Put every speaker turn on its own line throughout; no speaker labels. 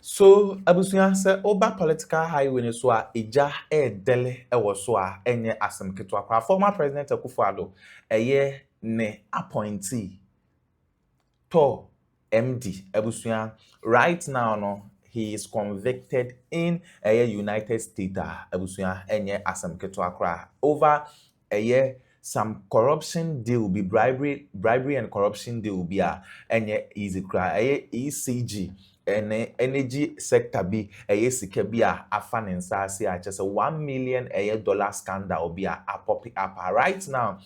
So abusuya se oba political highway ni so a eja dele ewo so a enye asem keto akwa former president Akuffo Addo eye ne appointee to MD abusuya right now no he is convicted in United States abusuya enye asem keto akwa over some corruption deal be bribery and corruption deal be enye easy cry ECG energy sector bi sika bi afa ne nsa ase a just $1 million dollar scandal bi a pop up right now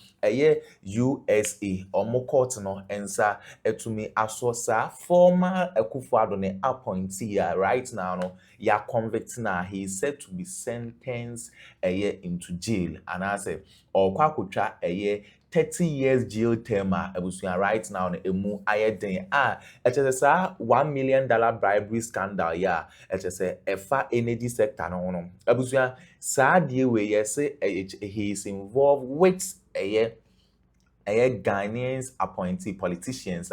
USA omo court no ensa etumi asosa former Akuffo Addo ne appointee right now no ya convict na he is said to be sentenced into jail and as or kwakotwa 30 years jail term abusuya right now no emu ayeden $1 million bribery scandal efa energy sector no abusuya saadie we he is involved with Ghanaians appointee politicians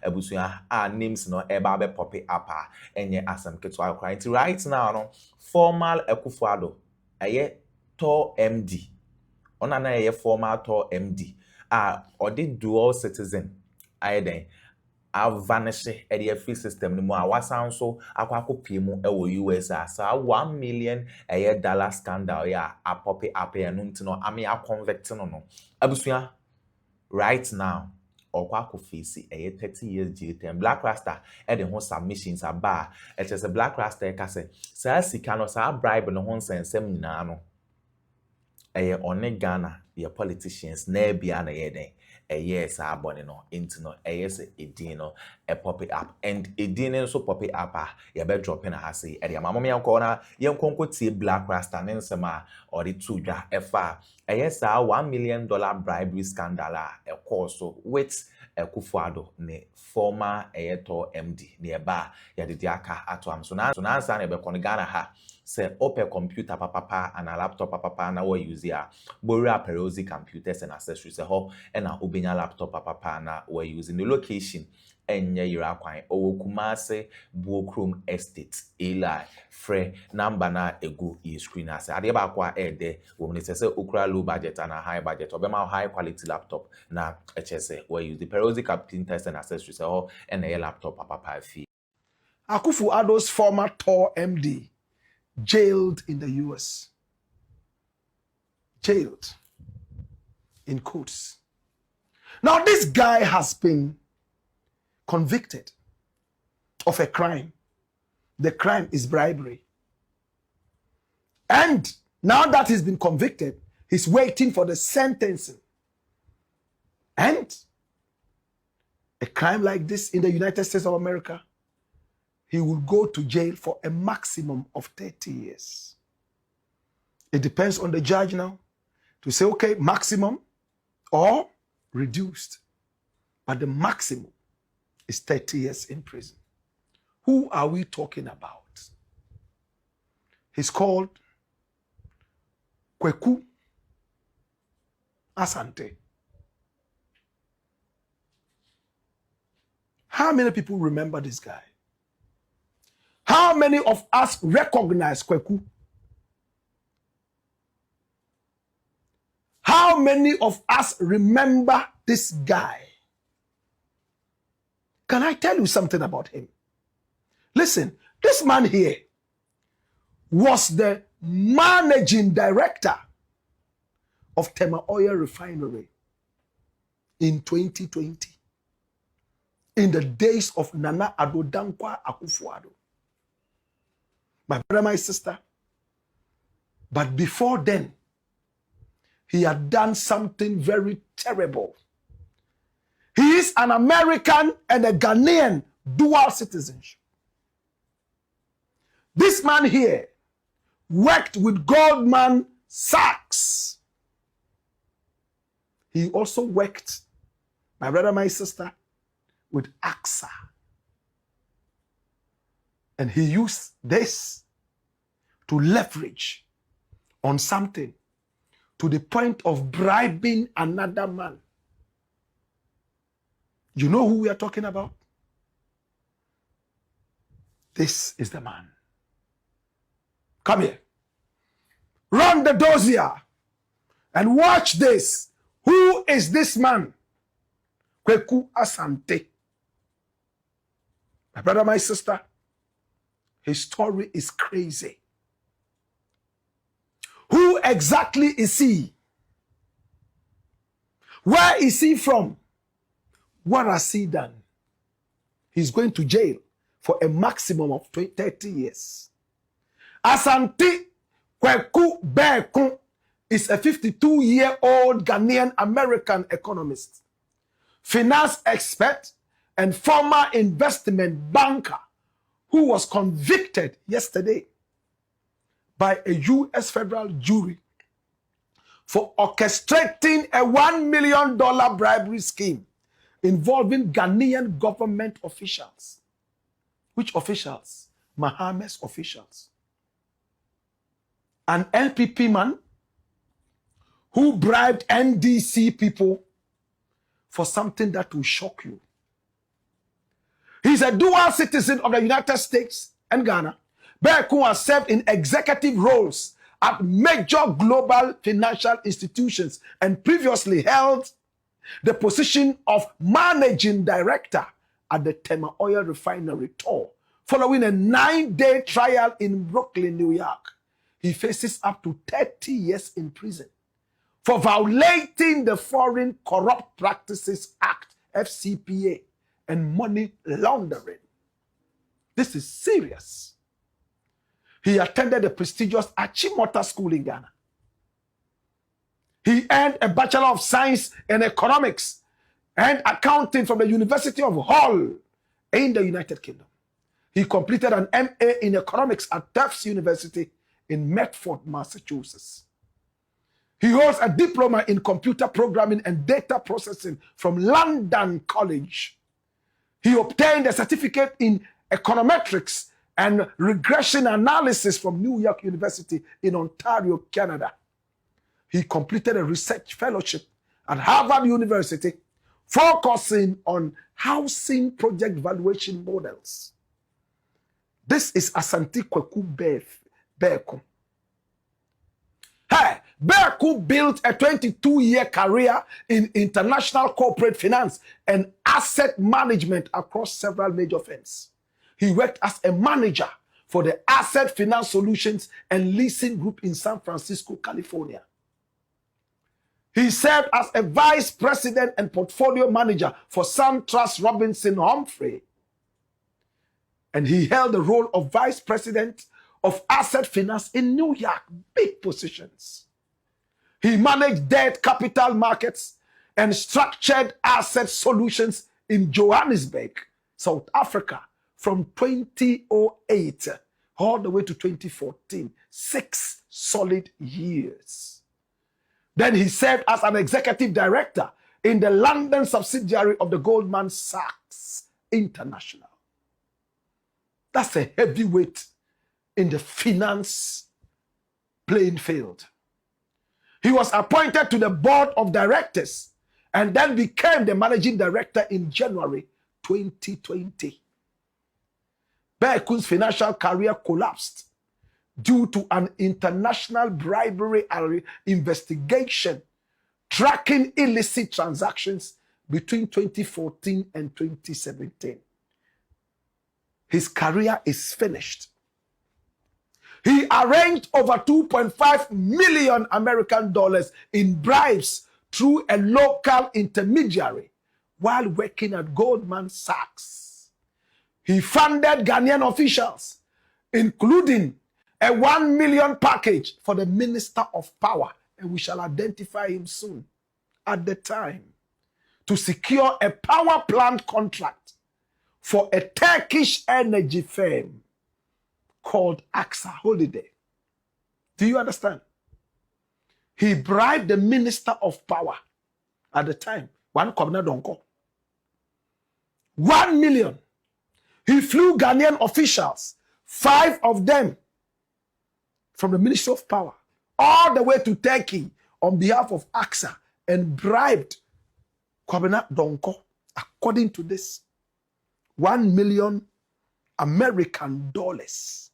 abusuya names no eba be pop up enye asem keto right now no formal Akuffo Addo to MD ona na formal to MD or the dual citizen ayeden vanish the free system no more wasan so akwa mu US sa $1 million dollar scandal a pop up no ntino ame a convict no abusuya right now okwa face 30 years jail term black rasta the whole submissions aba it is a black rasta ka say sa sika no sa bribe no ho nsensem nyina no on Ghana your politicians na bia na yeden yes abone no into no yes edino pop it up and edino so pop it up ya be dropping na say e mama me yanko na yankonko tie black rasta ne nsema or the two dwa efa yes $1 million bribery scandal course with Akuffo Addo ne former to MD nearby ya de aka ato am so na ansa na be kon Ghana ha say open computer papa and a laptop papa na we use ya borrow perosi computers and accessories ho and a obenya laptop papa na we using the location enye yira kwan owo Kumase Buokrom Estate Eli free number na egu e screen ase ade ba kwa de wo ne say okura low budget and a high budget obema high quality laptop na hse we use the perosi computers and accessories ho and a laptop papa fi
Akuffo Addo's former Tor MD jailed in the US. Jailed in courts. Now this guy has been convicted of a crime. The crime is bribery. And now that he's been convicted, he's waiting for the sentencing. And a crime like this in the United States of America, he will go to jail for a maximum of 30 years. It depends on the judge now to say, okay, maximum or reduced. But the maximum is 30 years in prison. Who are we talking about? He's called Kweku Asante. How many people remember this guy? How many of us recognize Kweku? How many of us remember this guy? Can I tell you something about him? Listen, this man here was the managing director of Tema Oil Refinery in 2020, in the days of Nana Addo Akuffo Addo. My brother, my sister. But before then, he had done something very terrible. He is an American and a Ghanaian dual citizenship. This man here worked with Goldman Sachs. He also worked, my brother, my sister, with AXA. And he used this to leverage on something to the point of bribing another man. You know who we are talking about? This is the man. Come here. Run the dossier and watch this. Who is this man? Kweku Asante. My brother, my sister, his story is crazy. Who exactly is he? Where is he from? What has he done? He's going to jail for a maximum of 30 years. Asante Kweku Berko is a 52-year-old Ghanaian American economist, finance expert, and former investment banker who was convicted yesterday by a U.S. federal jury for orchestrating a $1 million bribery scheme involving Ghanaian government officials. Which officials? Mahama's officials. An NPP man who bribed NDC people for something that will shock you. He's a dual citizen of the United States and Ghana. Berko has served in executive roles at major global financial institutions and previously held the position of managing director at the Tema Oil Refinery tour. Following a 9-day trial in Brooklyn, New York, he faces up to 30 years in prison for violating the Foreign Corrupt Practices Act, FCPA, and money laundering. This is serious. He attended the prestigious Achimota School in Ghana. He earned a Bachelor of Science in Economics and Accounting from the University of Hull in the United Kingdom. He completed an MA in Economics at Tufts University in Medford, Massachusetts. He holds a diploma in computer programming and data processing from London College. He obtained a certificate in econometrics and regression analysis from New York University in Ontario, Canada. He completed a research fellowship at Harvard University, focusing on housing project valuation models. This is Asante Kweku Berko. Hey, Berko built a 22-year career in international corporate finance and asset management across several major firms. He worked as a manager for the Asset Finance Solutions and Leasing Group in San Francisco, California. He served as a vice president and portfolio manager for SunTrust Robinson Humphrey. And he held the role of vice president of asset finance in New York, big positions. He managed debt capital markets and structured asset solutions in Johannesburg, South Africa, from 2008 all the way to 2014, 6 solid years. Then he served as an executive director in the London subsidiary of the Goldman Sachs International. That's a heavyweight in the finance playing field. He was appointed to the board of directors and then became the managing director in January 2020. Berko's financial career collapsed due to an international bribery investigation tracking illicit transactions between 2014 and 2017. His career is finished. He arranged over 2.5 million American dollars in bribes through a local intermediary while working at Goldman Sachs. He funded Ghanaian officials, including a 1 million package for the Minister of Power, and we shall identify him soon, at the time, to secure a power plant contract for a Turkish energy firm called AXA Holiday. Do you understand? He bribed the Minister of Power at the time, Kwabena Donkor. 1 million. He flew Ghanaian officials, 5 of them from the Ministry of Power, all the way to Turkey on behalf of AXA and bribed Kwabena Donkor. According to this, $1 million American dollars.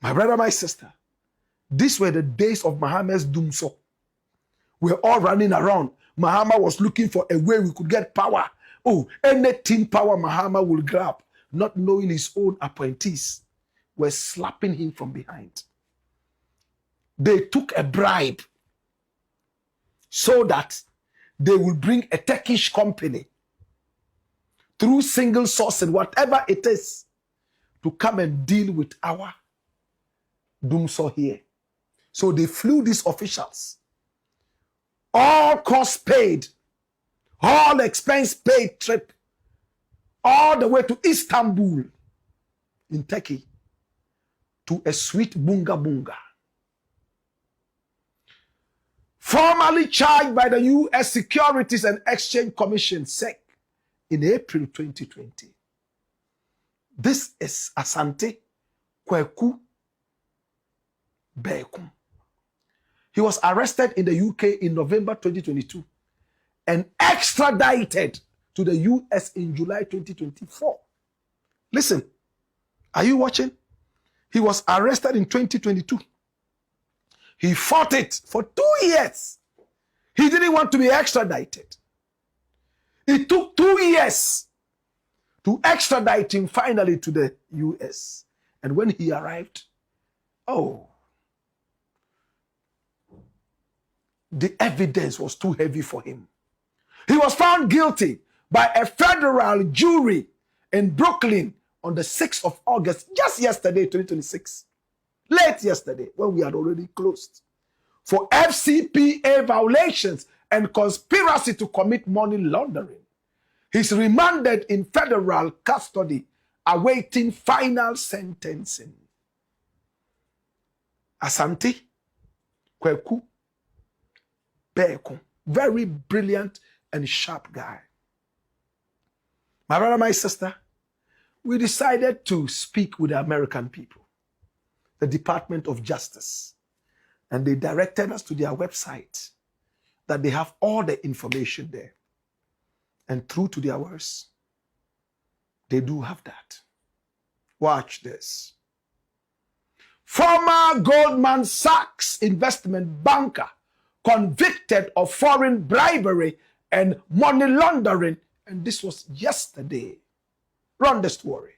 My brother, my sister, these were the days of Mahama's doomsday. We were all running around. Mahama was looking for a way we could get power. Oh, anything power Mahama will grab, not knowing his own appointees were slapping him from behind. They took a bribe so that they will bring a Turkish company through single sourcing, whatever it is, to come and deal with our doomsday here. So they flew these officials. All costs paid, all expense paid trip, all the way to Istanbul in Turkey to a sweet bunga bunga. Formally charged by the U.S. Securities and Exchange Commission, SEC, in April 2020. This is Asante Kweku Berko. He was arrested in the UK in November 2022 and extradited to the US in July 2024. Listen, are you watching? He was arrested in 2022. He fought it for 2 years. He didn't want to be extradited. It took 2 years to extradite him finally to the US. And when he arrived, oh, the evidence was too heavy for him. He was found guilty by a federal jury in Brooklyn on the 6th of August, just yesterday, 2026. Late yesterday, when we had already closed, for FCPA violations and conspiracy to commit money laundering. He's remanded in federal custody, awaiting final sentencing. Asante Kweku Berko, very brilliant and sharp guy. My brother, my sister, we decided to speak with the American people, the Department of Justice, and they directed us to their website that they have all the information there. And true to their words, they do have that. Watch this. Former Goldman Sachs investment banker convicted of foreign bribery and money laundering. And this was yesterday. Run the story.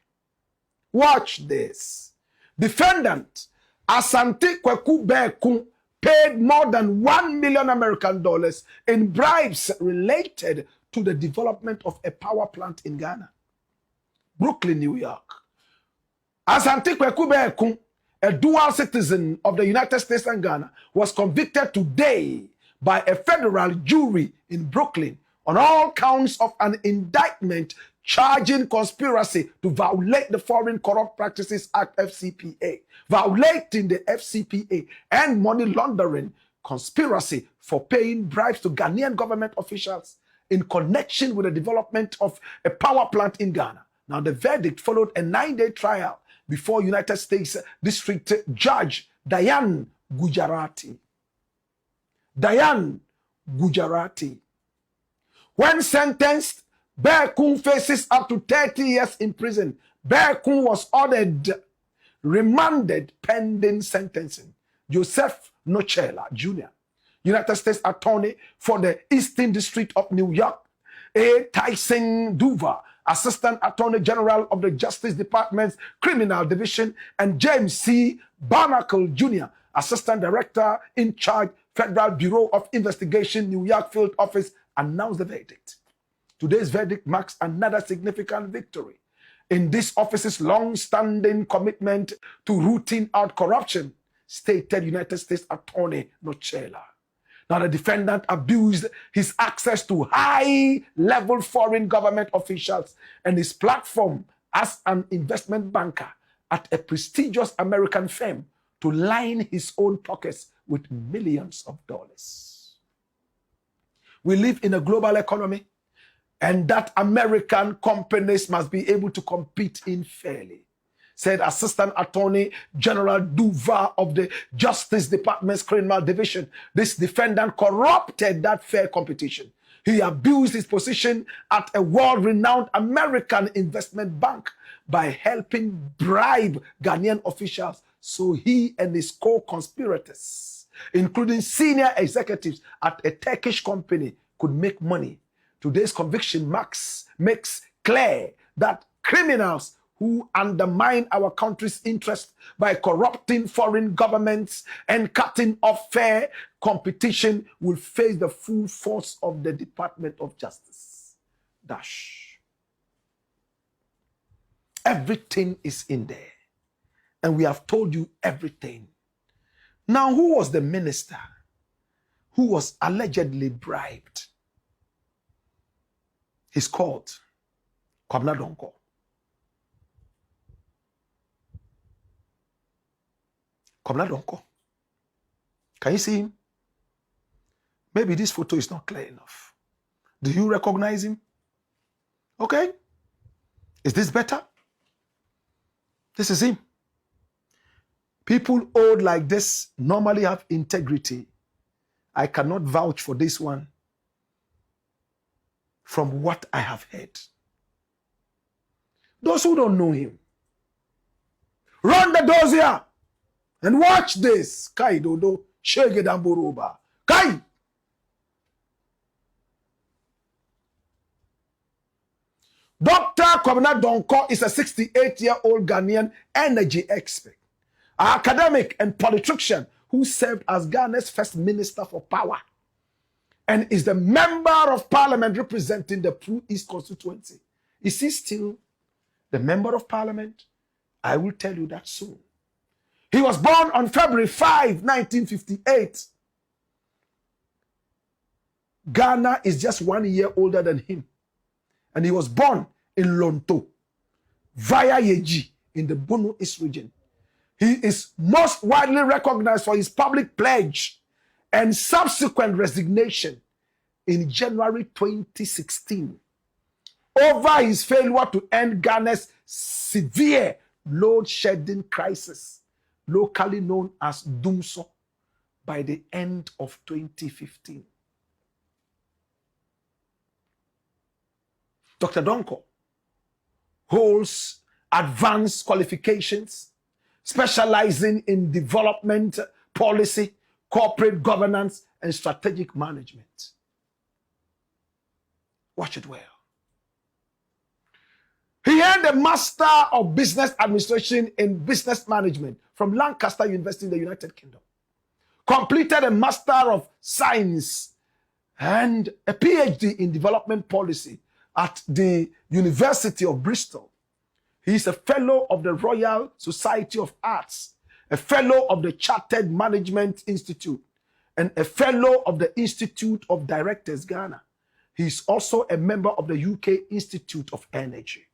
Watch this. Defendant Asante Kweku Berko paid more than $1 million American in bribes related to the development of a power plant in Ghana, Brooklyn, New York. Asante Kweku Berko, a dual citizen of the United States and Ghana, was convicted today by a federal jury in Brooklyn on all counts of an indictment charging conspiracy to violate the Foreign Corrupt Practices Act, FCPA, violating the FCPA, and money laundering conspiracy for paying bribes to Ghanaian government officials in connection with the development of a power plant in Ghana. Now, the verdict followed a 9-day trial before United States District Judge Diane Gujarati. Diane Gujarati. When sentenced, Berko faces up to 30 years in prison. Berko was ordered remanded pending sentencing. Joseph Nochela Jr., United States Attorney for the Eastern District of New York, A. Tyson Duva, Assistant Attorney General of the Justice Department's Criminal Division, and James C. Barnacle Jr., Assistant Director in charge, Federal Bureau of Investigation, New York Field Office, announced the verdict. Today's verdict marks another significant victory in this office's long-standing commitment to rooting out corruption, stated United States Attorney Nochela. Now, the defendant abused his access to high-level foreign government officials and his platform as an investment banker at a prestigious American firm to line his own pockets with millions of dollars. We live in a global economy, and that American companies must be able to compete in fairly, said Assistant Attorney General Duva of the Justice Department's Criminal Division. This defendant corrupted that fair competition. He abused his position at a world-renowned American investment bank by helping bribe Ghanaian officials so he and his co-conspirators, including senior executives at a Turkish company, could make money. Today's conviction makes clear that criminals who undermine our country's interest by corrupting foreign governments and cutting off fair competition will face the full force of the Department of Justice. Dash. Everything is in there. And we have told you everything. Now, who was the minister who was allegedly bribed? He's called Kwabena Donkor. Kwabena Donkor. Can you see him? Maybe this photo is not clear enough. Do you recognize him? Okay. Is this better? This is him. People old like this normally have integrity. I cannot vouch for this one from what I have heard. Those who don't know him, run the doors here and watch this. Kai dodo shege damboroba. Kai. Dr. Kwabena Donkor is a 68-year-old Ghanaian energy expert, an academic and politician who served as Ghana's first minister for power and is the member of parliament representing the Pru East constituency. Is he still the member of parliament? I will tell you that soon. He was born on February 5, 1958. Ghana is just 1 year older than him. And he was born in Lonto, via Yeji, in the Bono East region. He is most widely recognized for his public pledge and subsequent resignation in January 2016 over his failure to end Ghana's severe load-shedding crisis, locally known as Dumso, by the end of 2015. Dr. Donkor holds advanced qualifications, specializing in development policy, corporate governance, and strategic management. Watch it well. He earned a Master of Business Administration in Business Management from Lancaster University in the United Kingdom. Completed a Master of Science and a PhD in Development Policy at the University of Bristol. He is a fellow of the Royal Society of Arts, a fellow of the Chartered Management Institute, and a fellow of the Institute of Directors, Ghana. He is also a member of the UK Institute of Energy.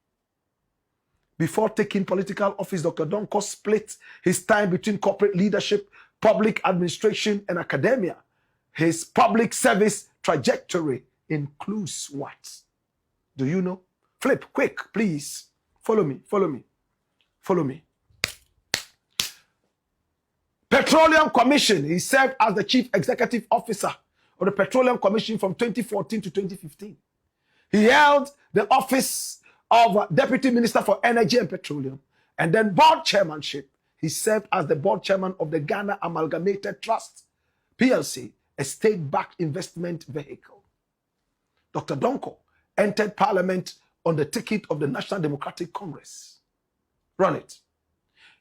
Before taking political office, Dr. Donkor split his time between corporate leadership, public administration, and academia. His public service trajectory includes what? Do you know? Flip, quick, please. Follow me, follow me, follow me. Petroleum Commission. He served as the Chief Executive Officer of the Petroleum Commission from 2014 to 2015. He held the office of Deputy Minister for Energy and Petroleum and then board chairmanship. He served as the board chairman of the Ghana Amalgamated Trust, PLC, a state-backed investment vehicle. Dr. Donkor entered parliament on the ticket of the National Democratic Congress. Run it.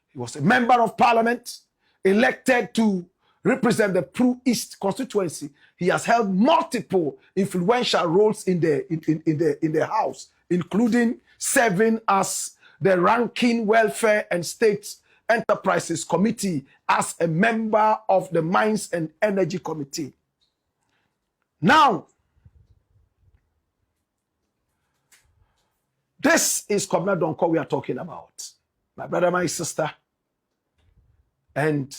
He was a member of parliament, elected to represent the Pru East constituency. He has held multiple influential roles in the House, including serving as the Ranking Welfare and State Enterprises Committee as a member of the Mines and Energy Committee. Now, this is Kwabena Donkor we are talking about. My brother, my sister. And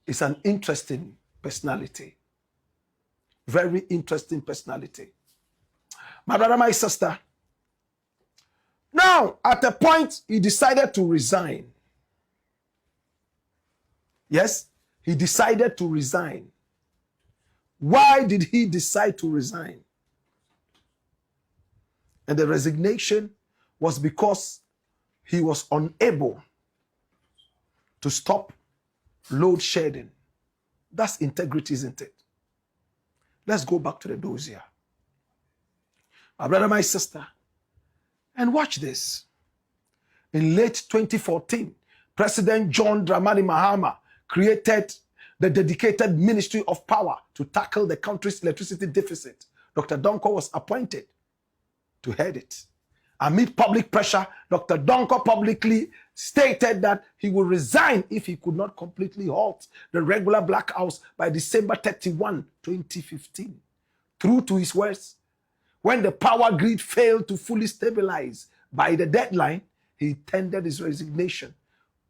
it's an interesting personality. Very interesting personality. My brother, my sister. Now, at a point, he decided to resign. Yes, he decided to resign Why did he decide to resign? And the resignation was because he was unable to stop load shedding. That's integrity, isn't it? Let's go back to the dossier. My brother, my sister, and watch this. In late 2014, President John Dramani Mahama created the dedicated Ministry of Power to tackle the country's electricity deficit. Dr. Donkor was appointed to head it. Amid public pressure, Dr. Donkor publicly stated that he would resign if he could not completely halt the regular blackouts by December 31, 2015. True to his words, when the power grid failed to fully stabilize by the deadline, he tendered his resignation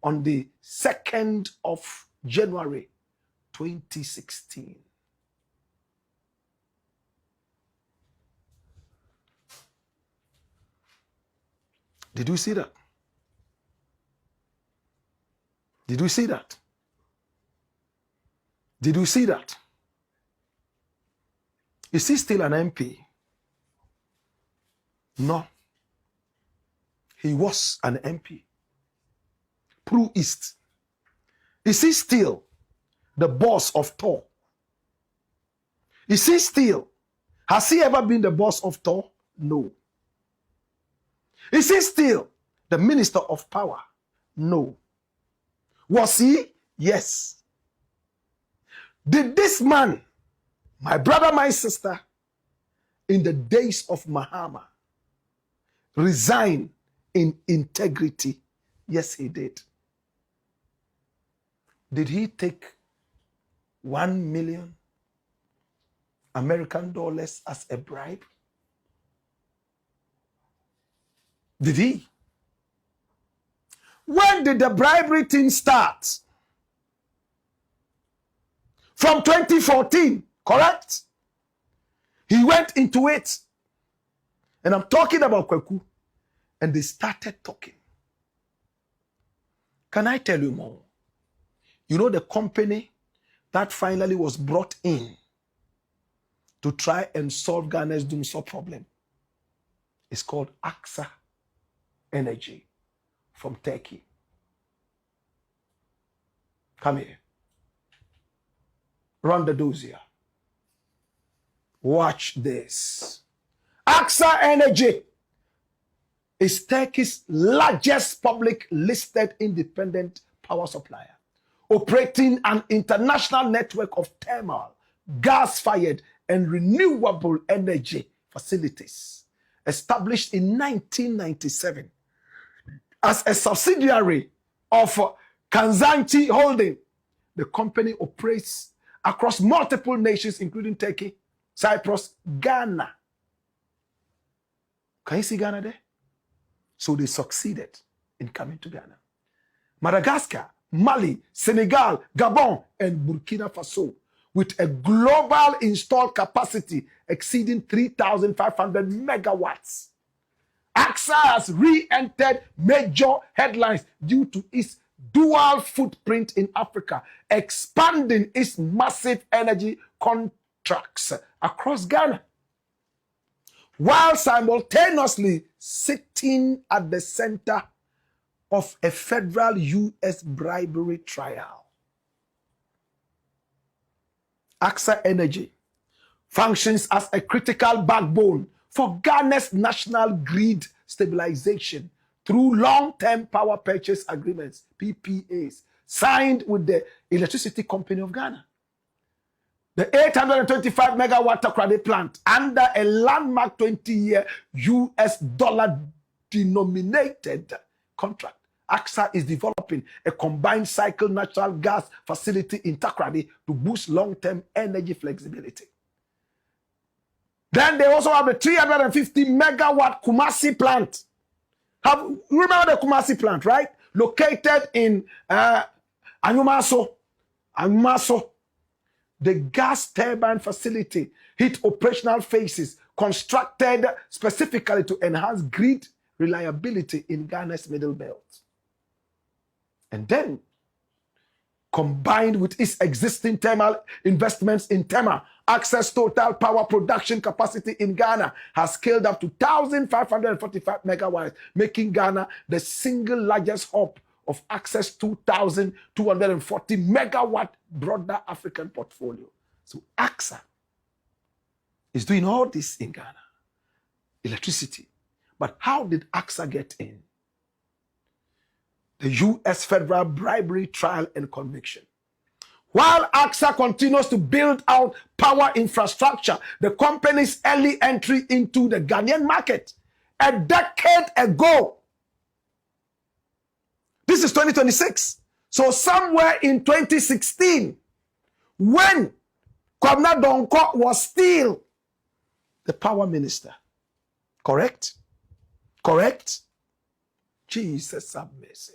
on the 2nd of January 2016. Did you see that? Did you see that? Did you see that? Is he still an MP? No. He was an MP. Pro East. Is he still the boss of Tor? Is he still? Has he ever been the boss of Tor? No. Is he still the Minister of Power? No. Was he? Yes. Did this man, my brother, my sister, in the days of Mahama, resign in integrity? Yes, he did. Did he take $1 million American dollars as a bribe? Did he? When did the bribery thing start? From 2014, correct? He went into it. And I'm talking about Kweku. And they started talking. Can I tell you more? You know the company that finally was brought in to try and solve Ghana's doomsday problem is called AXA Energy from Turkey. Come here. Run the dossier. Watch this. AXA Energy is Turkey's largest public listed independent power supplier, operating an international network of thermal, gas-fired, and renewable energy facilities. Established in 1997 as a subsidiary of Kazanchi Holding, the company operates across multiple nations, including Turkey, Cyprus, Ghana. Can you see Ghana there? So they succeeded in coming to Ghana. Madagascar, Mali, Senegal, Gabon, and Burkina Faso, with a global installed capacity exceeding 3,500 megawatts. AXA has re-entered major headlines due to its dual footprint in Africa, expanding its massive energy contracts across Ghana, while simultaneously sitting at the center of a federal U.S. bribery trial. AXA Energy functions as a critical backbone for Ghana's national grid stabilization through long-term power purchase agreements, PPAs, signed with the Electricity Company of Ghana. The 825 megawatt Takoradi plant, under a landmark 20-year US dollar denominated contract, AXA is developing a combined cycle natural gas facility in Takoradi to boost long-term energy flexibility. Then they also have the 350 megawatt Kumasi plant. You remember the Kumasi plant, right? Located in Anyumaso. The gas turbine facility hit operational phases constructed specifically to enhance grid reliability in Ghana's Middle Belt. And then combined with its existing thermal investments in thermal, Access total power production capacity in Ghana has scaled up to 1,545 megawatts, making Ghana the single largest hub of Access 2,240 megawatt broader African portfolio. So AXA is doing all this in Ghana. Electricity. But how did AXA get in? The U.S. federal bribery trial and conviction. While AXA continues to build out power infrastructure, the company's early entry into the Ghanaian market a decade ago. This is 2026. So somewhere in 2016, when Kwabena Donkor was still the power minister. Correct? Correct? Jesus have mercy.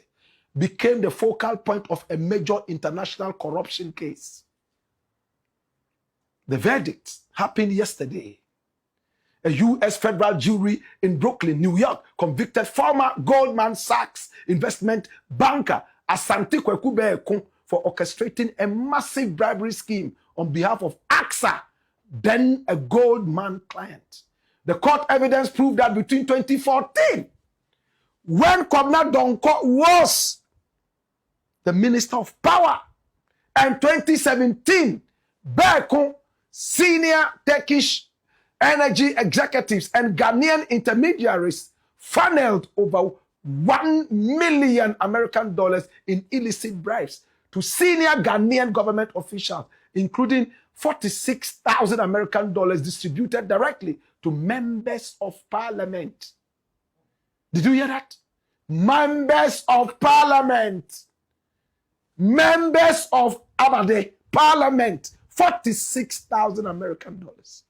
Became the focal point of a major international corruption case. The verdict happened yesterday. A U.S. federal jury in Brooklyn, New York, convicted former Goldman Sachs investment banker Asante for orchestrating a massive bribery scheme on behalf of AXA, then a Goldman client. The court evidence proved that between 2014, when Kwabena Donkor was the Minister of Power, and 2017, Berko, senior Turkish energy executives and Ghanaian intermediaries funneled over $1 million American in illicit bribes to senior Ghanaian government officials, including 46,000 American distributed directly to members of parliament. Did you hear that? Members of parliament. Members of Abade Parliament, 46,000 American dollars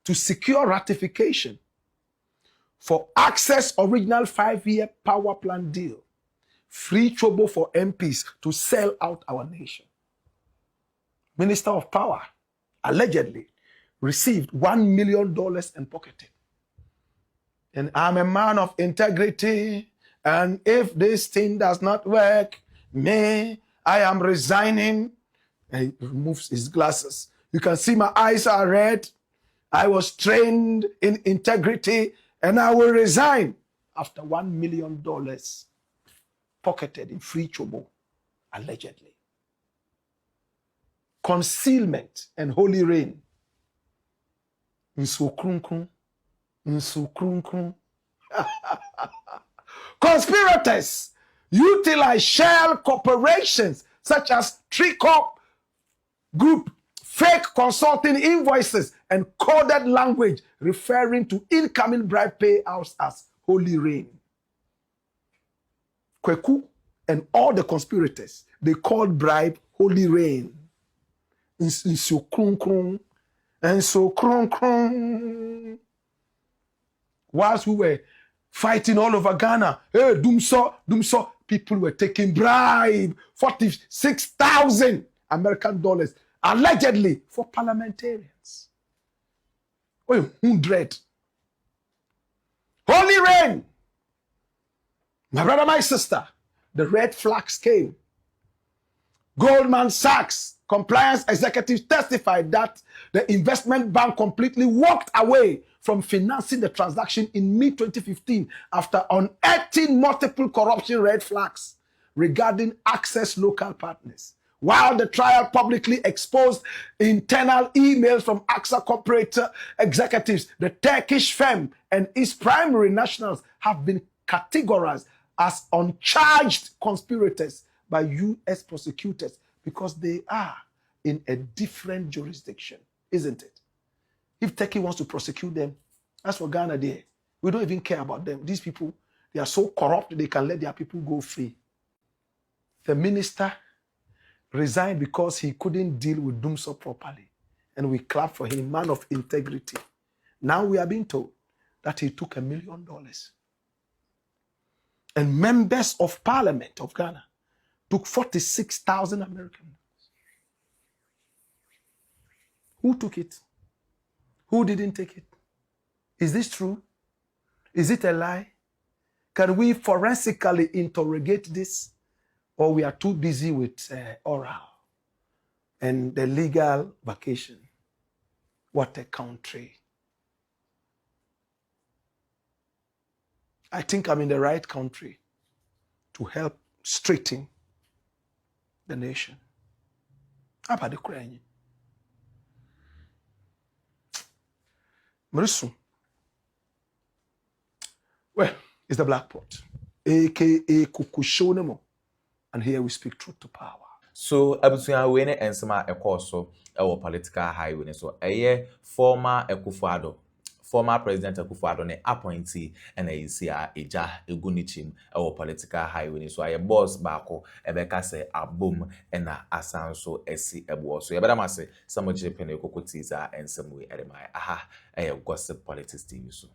to secure ratification for Access original 5-year power plant deal, free trouble for MPs to sell out our nation. Minister of Power allegedly received $1 million in pocketing. And I'm a man of integrity, and if this thing does not work, I am resigning. And he removes his glasses. You can see my eyes are red. I was trained in integrity and I will resign after $1 million pocketed in free trouble, allegedly. Concealment and holy rain. Conspirators utilize shell corporations such as Tricop Group, fake consulting invoices, and coded language referring to incoming bribe payouts as holy rain. Kweku and all the conspirators, they called bribe holy rain. And so krum. Whilst we were fighting all over Ghana, hey, Dumso, people were taking bribe, 46,000 American dollars, allegedly for parliamentarians. Oh, 100. Holy rain. My brother, my sister, the red flags came. Goldman Sachs compliance executives testified that the investment bank completely walked away from financing the transaction in mid-2015 after unearthing multiple corruption red flags regarding Access local partners. While the trial publicly exposed internal emails from AXA corporate executives, the Turkish firm and its primary nationals have been categorized as uncharged conspirators by U.S. prosecutors because they are in a different jurisdiction, isn't it? If Turkey wants to prosecute them, as for Ghana there, we don't even care about them. These people, they are so corrupt, they can let their people go free. The minister resigned because he couldn't deal with Dumso properly. And we clap for him, man of integrity. Now we are being told that he took $1 million. And members of parliament of Ghana took 46,000 American dollars. Who took it? Who didn't take it? Is this true? Is it a lie? Can we forensically interrogate this? or we are too busy with oral and the legal vacation. What a country. I think I'm in the right country to help straighten the nation. How about the Ukraine? Marisu. Well, it's the Black Pot, aka Kukushonemo. And here we speak truth to power.
So, abusuya we ne ensema ekoso ewo political highway so former Akuffo, former president Akuffo ne appointee na yisia eja egunichim ewo political highway so aye boss baako ebeka se abom na asanso esi ebo so yebeda mase samoje pene kokotiza ensem we edemai aha gossip politics TV so